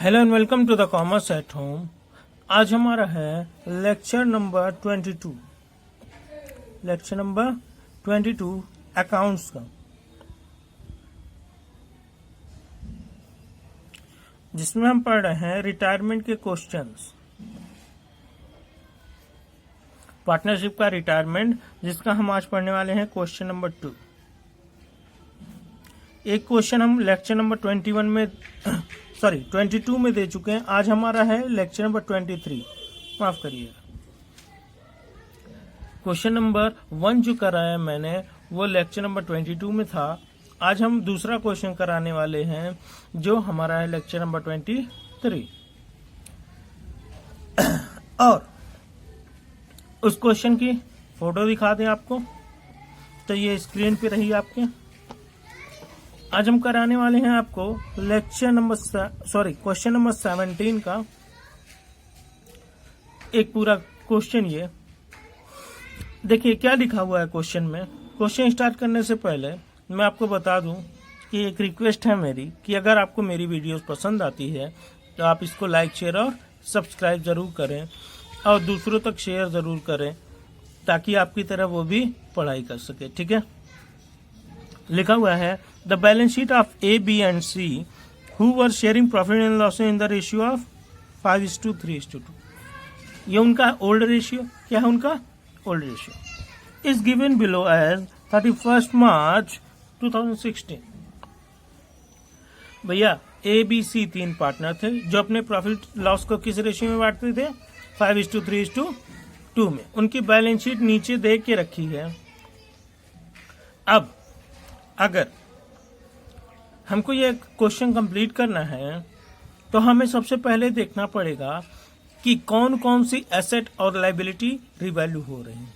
Hello and welcome to the commerce at home. आज हमारा है lecture number 22। Lecture number 22 accounts का, जिसमें हम पढ़ रहे हैं रिटायरमेंट के क्वेश्चंस। पार्टनरशिप का रिटायरमेंट, जिसका हम आज पढ़ने वाले हैं क्वेश्चन नंबर 2। एक क्वेश्चन हम लेक्चर नंबर 22 में दे चुके हैं। आज हमारा है लेक्चर नंबर 23। माफ करिएगा, क्वेश्चन नंबर 1 जो कराया मैंने वो लेक्चर नंबर 22 में था। आज हम दूसरा क्वेश्चन कराने वाले हैं जो हमारा है लेक्चर नंबर 23। और उस क्वेश्चन की फोटो दिखा दें आपको, तो ये स्क्रीन पे रही आपके। आज हम कराने वाले हैं आपको क्वेश्चन नंबर 17 का एक पूरा क्वेश्चन। ये देखिए क्या लिखा हुआ है क्वेश्चन में। क्वेश्चन स्टार्ट करने से पहले मैं आपको बता दूं कि एक रिक्वेस्ट है मेरी कि अगर आपको मेरी वीडियोस पसंद आती है तो आप इसको लाइक, शेयर और सब्सक्राइब जरूर करें और दूसरों तक शेयर जरूर करें, ताकि आपकी तरह वो भी पढ़ाई कर सके। ठीक है, लिखा हुआ है the balance sheet of A, B and C who were sharing profit and loss in the ratio of 5:3:2। ये उनका ओल्ड रेशियो, क्या है उनका old ratio, is given below as 31 March 2016। भैया ए, बी, सी 3 पार्टनर थे जो अपने प्रॉफिट लॉस को किस रेशियो में बांटते थे, 5:3:2 में। उनकी बैलेंस शीट नीचे दे के रखी है। अब अगर हमको ये क्वेश्चन कंप्लीट करना है तो हमें सबसे पहले देखना पड़ेगा कि कौन कौन सी एसेट और लायबिलिटी रिवैल्यू हो रही है,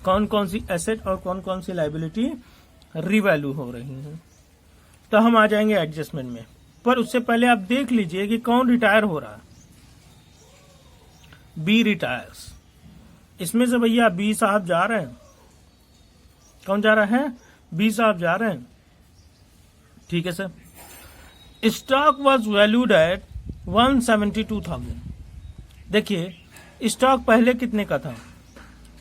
कौन कौन सी एसेट और कौन कौन सी लायबिलिटी रिवैल्यू हो रही है। तो हम आ जाएंगे एडजस्टमेंट में, पर उससे पहले आप देख लीजिए कि कौन रिटायर हो रहा है। B retires. इसमें से भैया बी साहब जा रहे हैं। कौन जा रहा है? बी साहब जा रहे हैं। ठीक है sir. Stock was valued at 172,000। देखिए स्टॉक पहले कितने का था,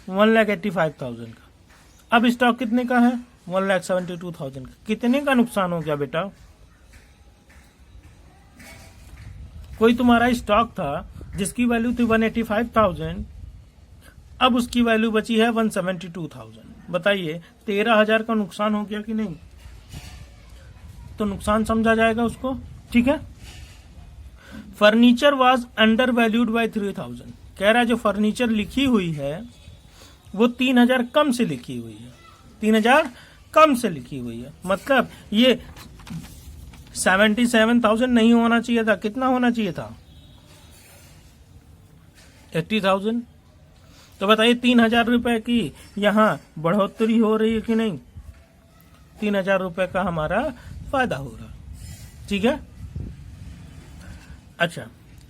1,85,000 का। अब स्टॉक कितने का है, 1,72,000 का। कितने का नुकसान हो गया बेटा? कोई तुम्हारा स्टॉक था जिसकी वैल्यू थी 185,000, अब उसकी वैल्यू बची है 172,000। बताइए 13,000 का नुकसान हो गया कि नहीं? तो नुकसान समझा जाएगा उसको। ठीक है। Furniture was under valued bye 3,000। कह रहा है जो फर्नीचर लिखी हुई है वो 3,000 कम से लिखी हुई है, 3,000 कम से लिखी हुई है। मतलब ये 77,000 नहीं होना चाहिए था। कितना होना चाहिए था? 80,000। तो बताइए 3,000 रुपए की यहाँ बढ़ोतरी हो रही है कि नहीं? 3,000 रुपए का हमारा फायदा हो रहा। ठीक है। अच्छा,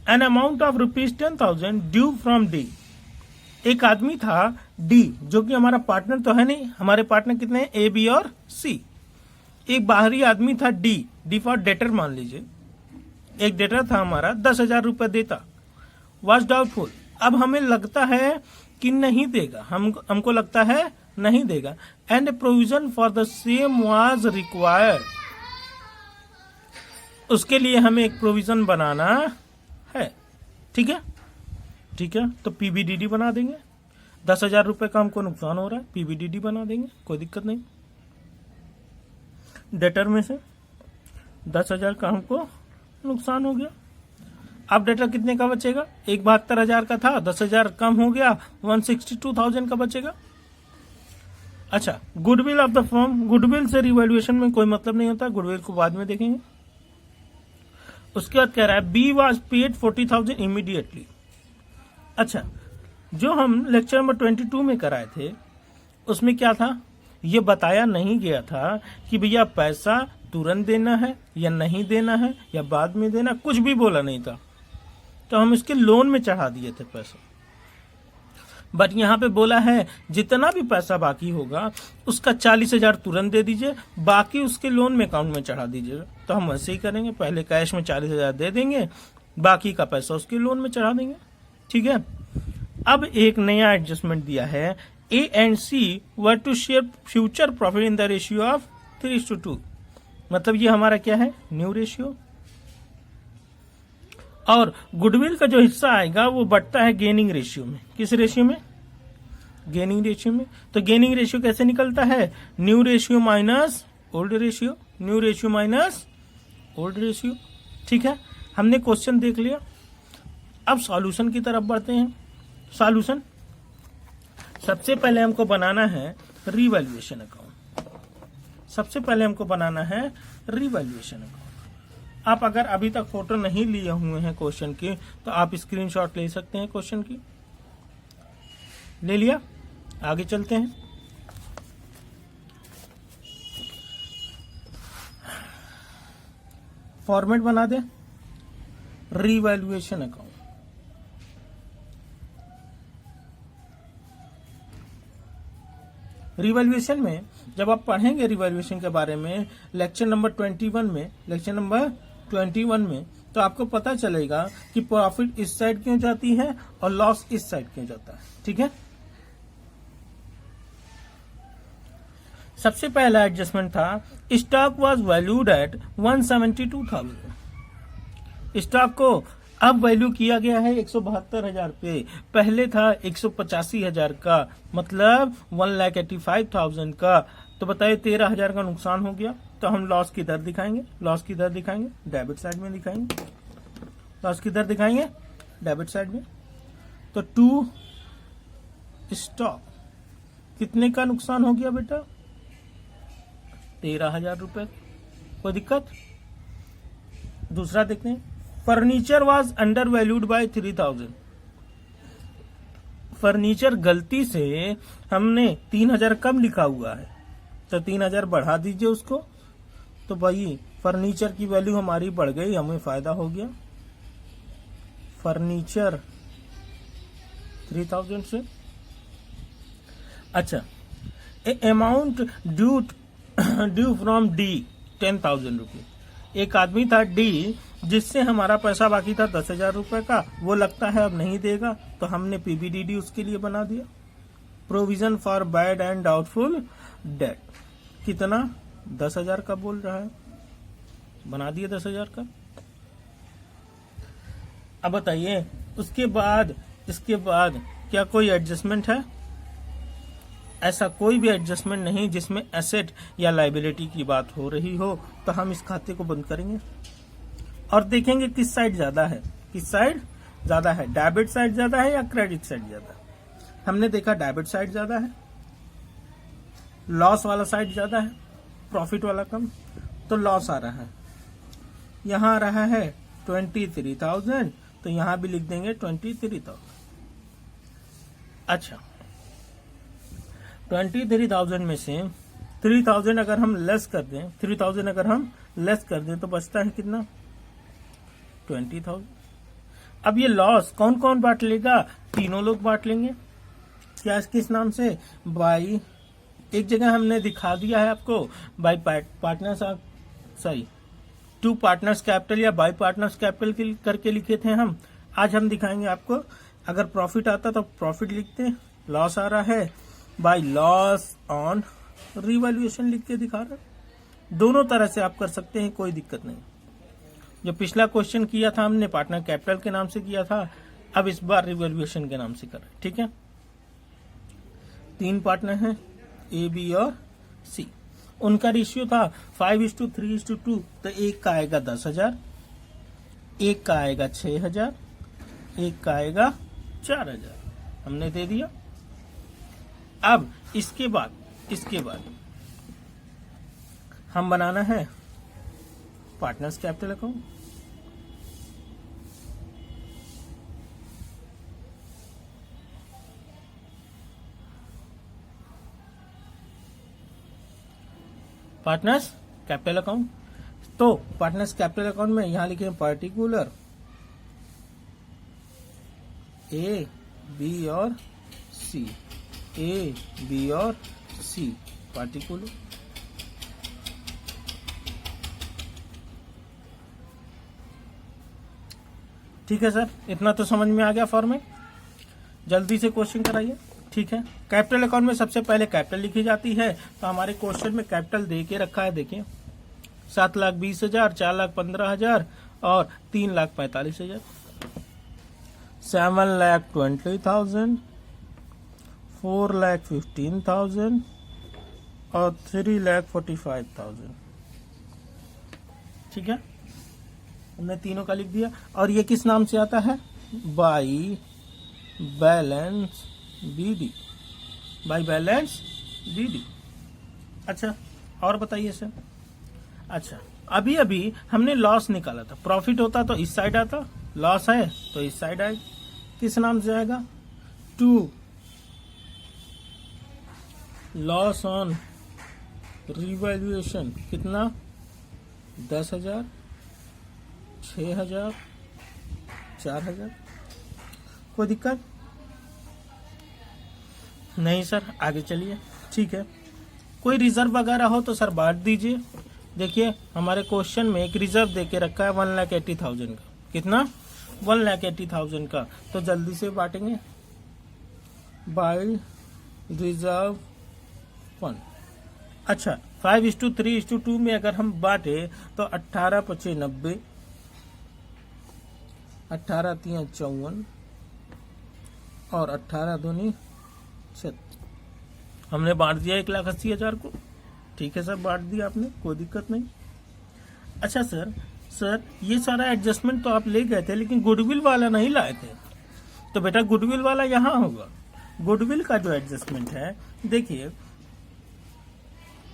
an amount of ₹10,000 due from D. एक आदमी था डी, जो कि हमारा पार्टनर तो है नहीं। हमारे पार्टनर कितने हैं? ए, बी और सी। एक बाहरी आदमी था डी फॉर डेटर मान लीजिए। एक डेटर था हमारा, 10,000 रुपए देता। Was doubtful. अब हमें लगता है कि नहीं देगा, हमको लगता है नहीं देगा। And provision for the same was required. उसके लिए हमें एक प्रोविजन बनाना है। ठीक है, ठीक है। तो पीबीडीडी बना देंगे। 10,000 रुपए का हमको नुकसान हो रहा है, पीबीडीडी बना देंगे, कोई दिक्कत नहीं। डेटर में से 10,000 का हमको नुकसान हो गया। अब डेटर कितने का बचेगा? 72,000 का था, 10,000 कम हो गया, 162,000 का बचेगा। अच्छा, goodwill of the firm. Goodwill से रिवैल्यूएशन में कोई मतलब नहीं होता, गुडविल को बाद में देखेंगे। उसके बाद कह रहा है बी वाज पेड 40,000 इमीडिएटली। अच्छा, जो हम लेक्चर नंबर 22 में कराए थे उसमें क्या था, ये बताया नहीं गया था कि भैया पैसा तुरंत देना है या नहीं देना है या बाद में देना, कुछ भी बोला नहीं था। तो हम इसके लोन में चढ़ा दिए थे पैसा। बट यहाँ पे बोला है जितना भी पैसा बाकी होगा उसका 40,000 तुरंत दे दीजिए, बाकी उसके लोन में अकाउंट में चढ़ा दीजिएगा। तो हम वैसे ही करेंगे, पहले कैश में 40,000 दे देंगे, बाकी का पैसा उसके लोन में चढ़ा देंगे। ठीक है। अब एक नया एडजस्टमेंट दिया है, A and C were to share future profit in the ratio of 3:2। मतलब ये हमारा क्या है, न्यू रेशियो। और गुडविल का जो हिस्सा आएगा वो बढ़ता है गेनिंग रेशियो में। किस रेशियो में, गेनिंग रेशियो में। तो गेनिंग रेशियो कैसे निकलता है, new ratio minus old ratio, new ratio minus old ratio. ठीक है, हमने क्वेश्चन देख लिया। अब सॉल्यूशन की तरफ बढ़ते हैं। सॉल्यूशन, सबसे पहले हमको बनाना है रिवैल्यूएशन अकाउंट। सबसे पहले हमको बनाना है रिवैल्यूएशन अकाउंट। आप अगर अभी तक फोटो नहीं लिए हुए हैं क्वेश्चन की तो आप स्क्रीनशॉट ले सकते हैं। क्वेश्चन की ले लिया, आगे चलते हैं। फॉर्मेट बना दे रिवैल्यूएशन अकाउंट। रिवैल्यूएशन में जब आप पढ़ेंगे रिवैल्यूएशन के बारे में लेक्चर नंबर 21 में तो आपको पता चलेगा कि प्रॉफिट इस साइड क्यों जाती है और लॉस इस साइड क्यों जाता है। ठीक है। सबसे पहला एडजस्टमेंट था, stock was valued at 172,000। Stock को अब वैल्यू किया गया है 172,000 पे, पहले था 185,000 का, मतलब 1,85,000 का। तो बताइए 13,000 का नुकसान हो गया। तो हम लॉस किधर दिखाएंगे, लॉस किधर दिखाएंगे, डेबिट साइड में दिखाएंगे। लॉस किधर दिखाएंगे, डेबिट साइड में। तो टू स्टॉक कितने का नुकसान हो गया बेटा, 13,000 रुपए। कोई दिक्कत। दूसरा देखते हैं, furniture was under valued bye 3,000। Furniture गलती से हमने 3,000 कम लिखा हुआ है तो 3,000 बढ़ा दीजिए उसको। तो भाई फर्नीचर की वैल्यू हमारी बढ़ गई, हमें फायदा हो गया। फर्नीचर 3,000 से। अच्छा, ए अमाउंट ड्यू फ्रॉम डी 10,000 रुपये। एक आदमी था डी जिससे हमारा पैसा बाकी था 10,000 रुपए का, वो लगता है अब नहीं देगा, तो हमने पीबीडीडी उसके लिए बना दिया, provision for bad and doubtful debt. कितना, 10,000 का बोल रहा है, बना दिया 10,000 का। अब बताइए उसके बाद, इसके बाद क्या कोई एडजस्टमेंट है? ऐसा कोई भी एडजस्टमेंट नहीं जिसमें एसेट या लायबिलिटी की बात हो रही हो। तो हम इस खाते को बंद करेंगे और देखेंगे किस साइड ज्यादा है, किस साइड ज्यादा है, डेबिट साइड ज्यादा है या क्रेडिट साइड ज्यादा है। हमने देखा डेबिट साइड ज्यादा है, लॉस वाला साइड ज्यादा है, प्रॉफिट वाला कम। तो लॉस आ रहा है, यहां आ रहा है 23,000, तो यहां भी लिख देंगे 23,000। अच्छा, 23,000 में से 3,000 अगर हम लेस कर दें, 3,000 अगर हम लेस कर दें तो बचता है कितना, 20,000। अब ये लॉस कौन कौन बांट लेगा, तीनों लोग बांट लेंगे। क्या, किस नाम से, बाई, एक जगह हमने दिखा दिया है आपको, by partners, sorry, to partners capital या बाई पार्टनर्स कैपिटल करके लिखे थे हम। आज हम दिखाएंगे आपको, अगर प्रॉफिट आता तो प्रॉफिट लिखते, लॉस आ रहा है बाई लॉस ऑन रिवैल्यूएशन लिख के दिखा रहे। दोनों तरह से आप कर सकते हैं, कोई दिक्कत नहीं। जो पिछला क्वेश्चन किया था हमने पार्टनर कैपिटल के नाम से किया था, अब इस बार रिवैल्यूएशन के नाम से कर रहे हैं। ठीक है, 3 पार्टनर हैं, ए, बी और सी। उनका रेशियो था 5:3:2, तो एक का आएगा 10,000, एक का आएगा 6,000, एक का आएगा 4,000, हमने दे दिया। अब इसके बाद हम बनाना है partners capital account. Partners capital account, तो पार्टनर्स कैपिटल अकाउंट में यहां लिखे पार्टिकुलर ए, बी और सी, ए बी और सी पार्टिकुलर। ठीक है सर, इतना तो समझ में आ गया फॉर्मेट। जल्दी से क्वेश्चन कराइए। ठीक है, कैपिटल अकाउंट में सबसे पहले कैपिटल लिखी जाती है, तो हमारे क्वेश्चन में कैपिटल दे के रखा है। देखिए 7,20,000, 4,15,000 और 3,45,000। 7,20,000, 4,15,000 और 3,45,000। ठीक है, हमने तीनों का लिख दिया। और ये किस नाम से आता है? By balance BD, by balance BD. अच्छा, और बताइए सर। अच्छा, अभी अभी हमने लॉस निकाला था, प्रॉफिट होता तो इस साइड आता, लॉस है तो इस साइड आएगा। किस नाम से आएगा? To loss on revaluation. कितना? 10,000, 6,000, 4,000। कोई दिक्कत नहीं सर, आगे चलिए। ठीक है, कोई रिजर्व वगैरह हो तो सर बांट दीजिए। देखिए हमारे क्वेश्चन में एक रिजर्व देके रखा है 1,80,000 का। कितना? 1,80,000 का। तो जल्दी से बांटेंगे। By reserve fund. अच्छा, 5:3:2 में अगर हम बांटे तो 18,25 90, 18,3 54 और 18,2 36। हमने बांट दिया 1,80,000 को। ठीक है सर, बांट दिया आपने, कोई दिक्कत नहीं। अच्छा सर ये सारा एडजस्टमेंट तो आप ले गए थे, लेकिन गुडविल वाला नहीं लाए थे। तो बेटा गुडविल वाला यहाँ होगा। गुडविल का जो एडजस्टमेंट है, देखिए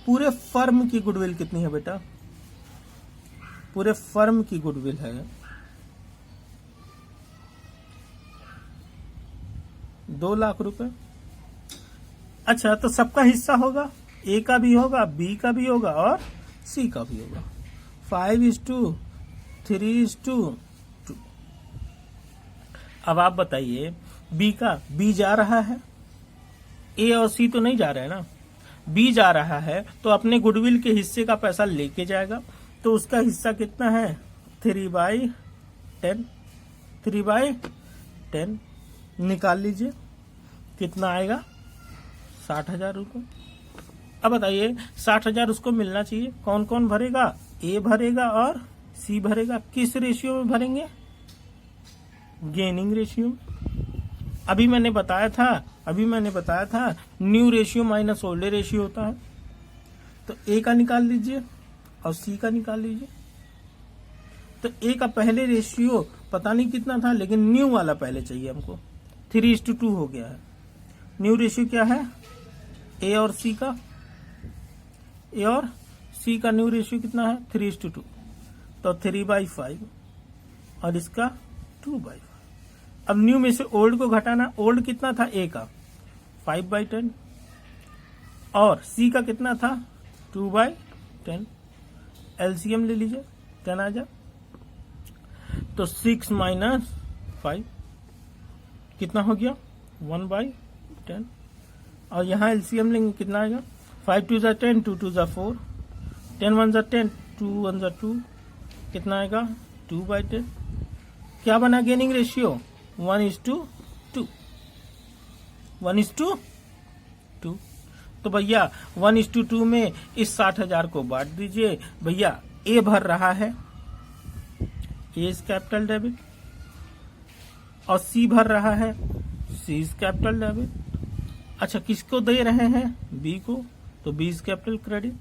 पूरे फर्म की गुडविल कितनी है बेटा? पूरे फर्म की गुडविल है 2 लाख रुपए। अच्छा, तो सबका हिस्सा होगा, ए का भी होगा, बी का भी होगा और सी का भी होगा। 5:3:2। अब आप बताइए, बी जा रहा है, ए और सी तो नहीं जा रहे हैं ना। बी जा रहा है तो अपने गुडविल के हिस्से का पैसा लेके जाएगा। तो उसका हिस्सा कितना है? 3/10। 3/10 निकाल लीजिए, कितना आएगा? 60,000 रुपये। अब बताइए 60,000 उसको मिलना चाहिए। कौन कौन भरेगा? ए भरेगा और सी भरेगा। किस रेशियो में भरेंगे? Gaining ratio. अभी मैंने बताया था new ratio minus old ratio होता है। तो ए का निकाल लीजिए और सी का निकाल लीजिए। तो ए का पहले रेशियो पता नहीं कितना था, लेकिन न्यू वाला पहले चाहिए हमको। 3:2 हो गया है। न्यू रेशियो क्या है? ए और सी का न्यू रेशियो कितना है? 3:2। तो 3/5 और इसका 2/5। अब न्यू में से ओल्ड को घटाना। ओल्ड कितना था? ए का 5/10 और सी का कितना था? 2/10। एलसीएम ले लीजिए, 10 आ जाए। तो 6 - 5 कितना हो गया? 1/10। और यहाँ एलसीएम लेंगे, कितना आएगा? 5 2 = 10, 2 2 = 4, 10 1 = 10, 2 1 = 2। कितना आएगा? 2/10। क्या बना गेनिंग रेशियो? 1:2। 1:2। तो भैया 1:2 में इस 60,000 को बांट दीजिए। भैया ए भर रहा है, ए इज कैपिटल डेबिट, और सी भर रहा है, सी इज कैपिटल डेबिट। अच्छा, किसको दे रहे हैं? बी को, तो B is capital credit.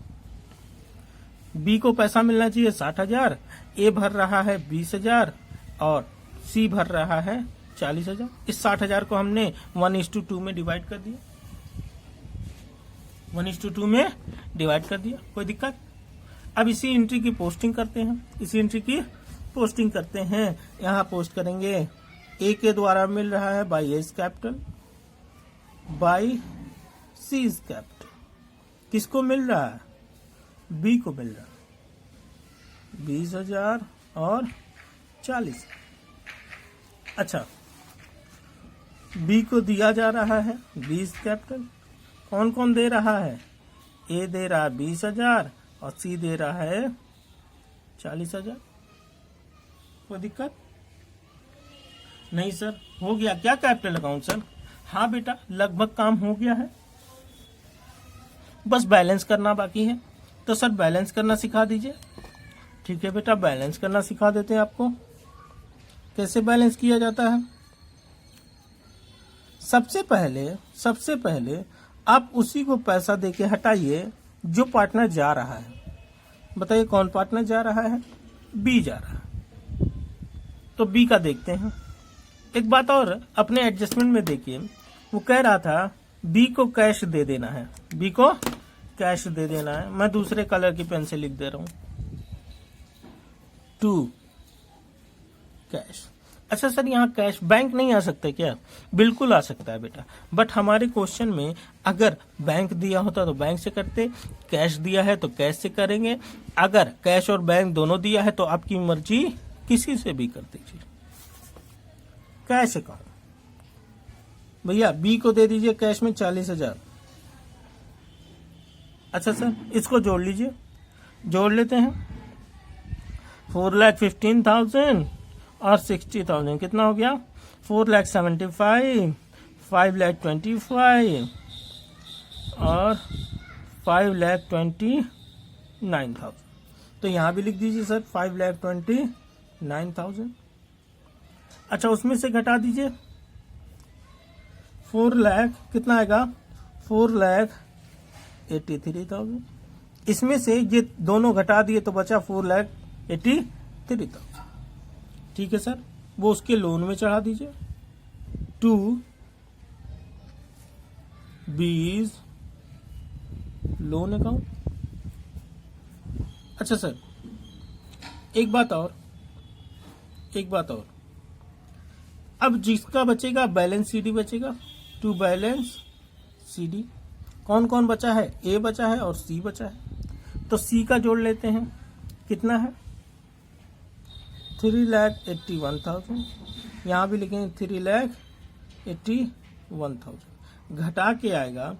B को पैसा मिलना चाहिए 60,000, ए भर रहा है 20,000 और सी भर रहा है 40,000। इस 60,000 को हमने 1:2 में डिवाइड कर दिया। 1:2 में डिवाइड कर दिया, कोई दिक्कत? अब इसी एंट्री की पोस्टिंग करते हैं। यहाँ पोस्ट करेंगे, ए के द्वारा मिल रहा है by A's capital, by C is capital. किसको मिल रहा है? बी को मिल रहा है 20,000 और 40। अच्छा, बी को दिया जा रहा है 20 कैपिटल। कौन कौन दे रहा है? ए दे रहा है 20,000 और सी दे रहा है 40,000। कोई दिक्कत नहीं सर? हो गया क्या कैपिटल अकाउंट सर? हाँ बेटा, लगभग काम हो गया है, बस बैलेंस करना बाकी है। तो सर बैलेंस करना सिखा दीजिए। ठीक है बेटा, बैलेंस करना सिखा देते हैं आपको। कैसे बैलेंस किया जाता है? सबसे पहले आप उसी को पैसा देके हटाइए जो पार्टनर जा रहा है। बताइए कौन पार्टनर जा रहा है? बी जा रहा है। तो बी का देखते हैं। एक बात और अपने एडजस्टमेंट में देखिए, वो कह रहा था बी को कैश दे देना है, बी को कैश दे देना है। मैं दूसरे कलर की पेन से लिख दे रहा हूं, 2 कैश। अच्छा सर, यहाँ कैश बैंक नहीं आ सकता क्या? बिल्कुल आ सकता है बेटा, बट हमारे क्वेश्चन में अगर बैंक दिया होता तो बैंक से करते, कैश दिया है तो कैश से करेंगे। अगर कैश और बैंक दोनों दिया है तो आपकी मर्जी, किसी से भी कर दीजिए। कैश अकाउंट भैया बी को दे दीजिए कैश में 40,000। अच्छा सर, इसको जोड़ लीजिए, जोड़ लेते हैं। 4,15,000 और 60,000 कितना हो गया? 4,75,000, 5,25,000 और 5,29,000। तो यहां भी लिख दीजिए सर 5,29,000। अच्छा, उसमें से घटा दीजिए 4 लाख, कितना आएगा? 4,83,000। इसमें से ये दोनों घटा दिए तो बचा 4,83,000। ठीक है सर, वो उसके लोन में चढ़ा दीजिए। 2 बीज लोन अकाउंट। अच्छा सर, एक बात और, अब जिसका बचेगा बैलेंस सीडी बचेगा, 2 बैलेंस सीडी। कौन कौन बचा है? ए बचा है और सी बचा है। तो सी का जोड़ लेते हैं, कितना है? 3,81,000। यहां भी लिखेंगे 3,81,000। घटा के आएगा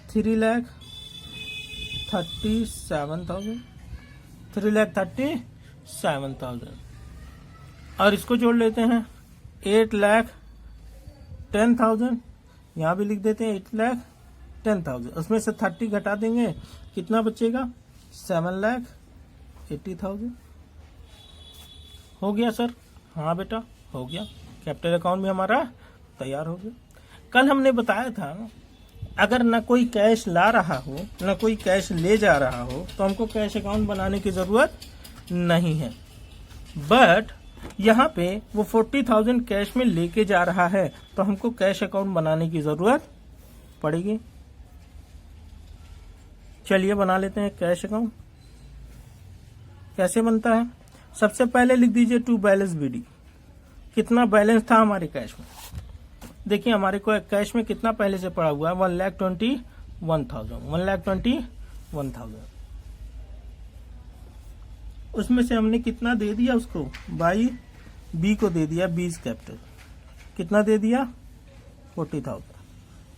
3,37,000, 3,37,000। और इसको जोड़ लेते हैं 8,10,000। यहां भी लिख देते हैं 8,10,000। उसमें से 30 घटा देंगे, कितना बचेगा? 7,80,000। हो गया सर? हाँ बेटा, हो गया। कैपिटल अकाउंट भी हमारा तैयार हो गया। कल हमने बताया था अगर न कोई कैश ला रहा हो न कोई कैश ले जा रहा हो तो हमको कैश अकाउंट बनाने की जरूरत नहीं है। बट यहाँ पे वो 40,000 कैश में लेके जा रहा है तो हमको कैश अकाउंट बनाने की जरूरत पड़ेगी। चलिए बना लेते हैं कैश अकाउंट। कैसे बनता है? सबसे पहले लिख दीजिए 2 बैलेंस बीडी। कितना बैलेंस था हमारे कैश में? देखिए हमारे को कैश में कितना पहले से पड़ा हुआ है? 1,21,000। उसमें से हमने कितना दे दिया उसको? बाई बी को दे दिया 20 कैपिटल। कितना दे दिया? 40,000।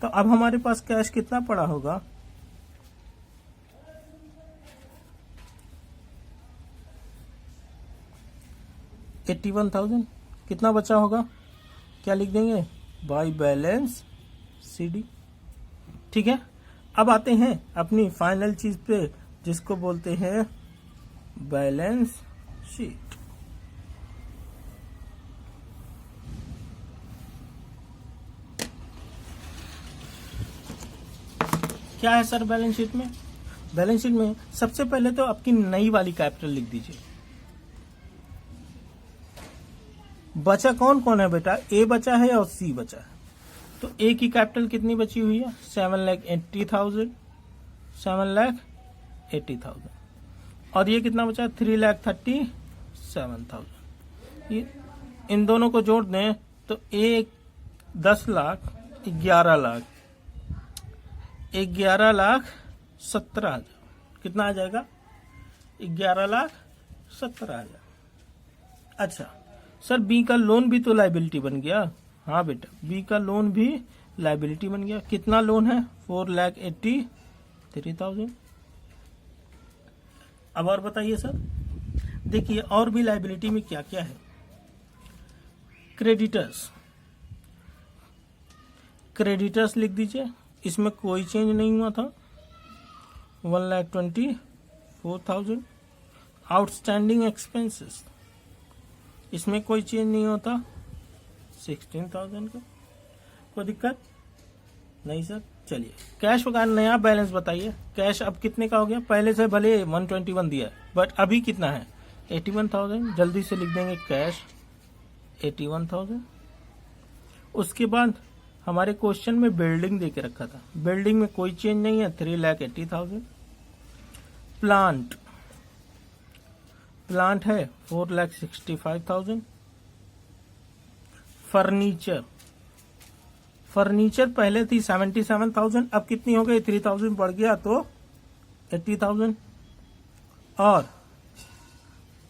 तो अब हमारे पास कैश कितना पड़ा होगा? $81,000। कितना बचा होगा? क्या लिख देंगे? By balance CD. ठीक है, अब आते हैं अपनी फाइनल चीज पे जिसको बोलते हैं बैलेंस शीट। क्या है सर बैलेंस शीट में? बैलेंस शीट में सबसे पहले तो आपकी नई वाली कैपिटल लिख दीजिए। बचा कौन कौन है बेटा? ए बचा है और सी बचा है। तो ए की कैपिटल कितनी बची हुई है? 7,80,000। 7,80,000। और ये कितना बचा? 3,37,000। इन दोनों को जोड़ दें तो 10 लाख 11 लाख 11,17,000। कितना आ जाएगा? 11,17,000। अच्छा, सर बी का लोन भी तो लाइबिलिटी बन गया। हाँ बेटा, बी का लोन भी लाइबिलिटी बन गया। कितना लोन है? 4,83,000। अब और बताइए सर। देखिए और भी लाइबिलिटी में क्या क्या है। क्रेडिटर्स, क्रेडिटर्स लिख दीजिए, इसमें कोई चेंज नहीं हुआ था, 1,24,000। आउटस्टैंडिंग एक्सपेंसेस, इसमें कोई चेंज नहीं होता, 16,000 का। कोई दिक्कत नहीं सर। चलिए कैश वगैरह नया बैलेंस बताइए। कैश अब कितने का हो गया? पहले से भले 121 दिया है, बट अभी कितना है? 81,000। जल्दी से लिख देंगे कैश 81,000। उसके बाद हमारे क्वेश्चन में बिल्डिंग दे के रखा था, बिल्डिंग में कोई चेंज नहीं है, 3,80,000। प्लांट, प्लांट है 4,65,000। फर्नीचर, फर्नीचर पहले थी 77,000, अब कितनी हो गई? 3,000 बढ़ गया तो 80,000। और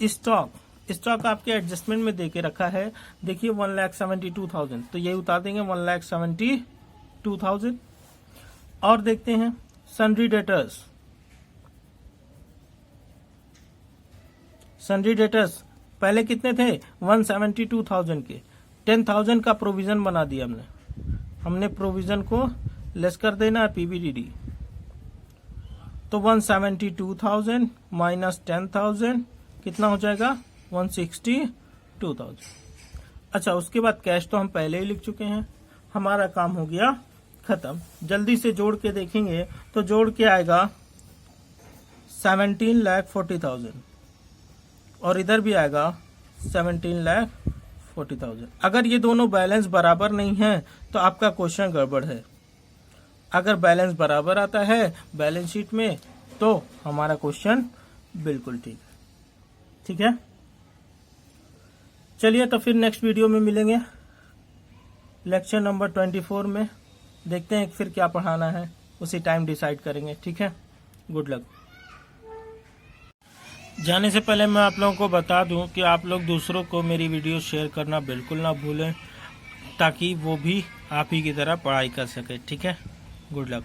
स्टॉक, स्टॉक आपके एडजस्टमेंट में देके रखा है, देखिए 1,72,000, तो ये उतार देंगे 1,72,000। और देखते हैं सन्ड्री डेटर्स, सन्ड्री डेटर्स पहले कितने थे? 172,000 के। 10,000 का प्रोविजन बना दिया हमने प्रोविजन को लेस कर देना है पीबीडीडी, तो 172,000 माइनस 10,000 कितना हो जाएगा? 162,000। अच्छा, उसके बाद कैश तो हम पहले ही लिख चुके हैं, हमारा काम हो गया खत्म। जल्दी से जोड़ के देखेंगे तो जोड़ के आएगा 17,40,000 और इधर भी आएगा 17,40,000। अगर ये दोनों बैलेंस बराबर नहीं है तो आपका क्वेश्चन गड़बड़ है। अगर बैलेंस बराबर आता है बैलेंस शीट में तो हमारा क्वेश्चन बिल्कुल ठीक है। ठीक है, चलिए तो फिर नेक्स्ट वीडियो में मिलेंगे, लेक्चर नंबर 24 में। देखते हैं फिर क्या पढ़ाना है, उसी टाइम डिसाइड करेंगे। ठीक है, गुड लक। जाने से पहले मैं आप लोगों को बता दूं कि आप लोग दूसरों को मेरी वीडियो शेयर करना बिल्कुल ना भूलें, ताकि वो भी आप ही की तरह पढ़ाई कर सके। ठीक है, गुड लक।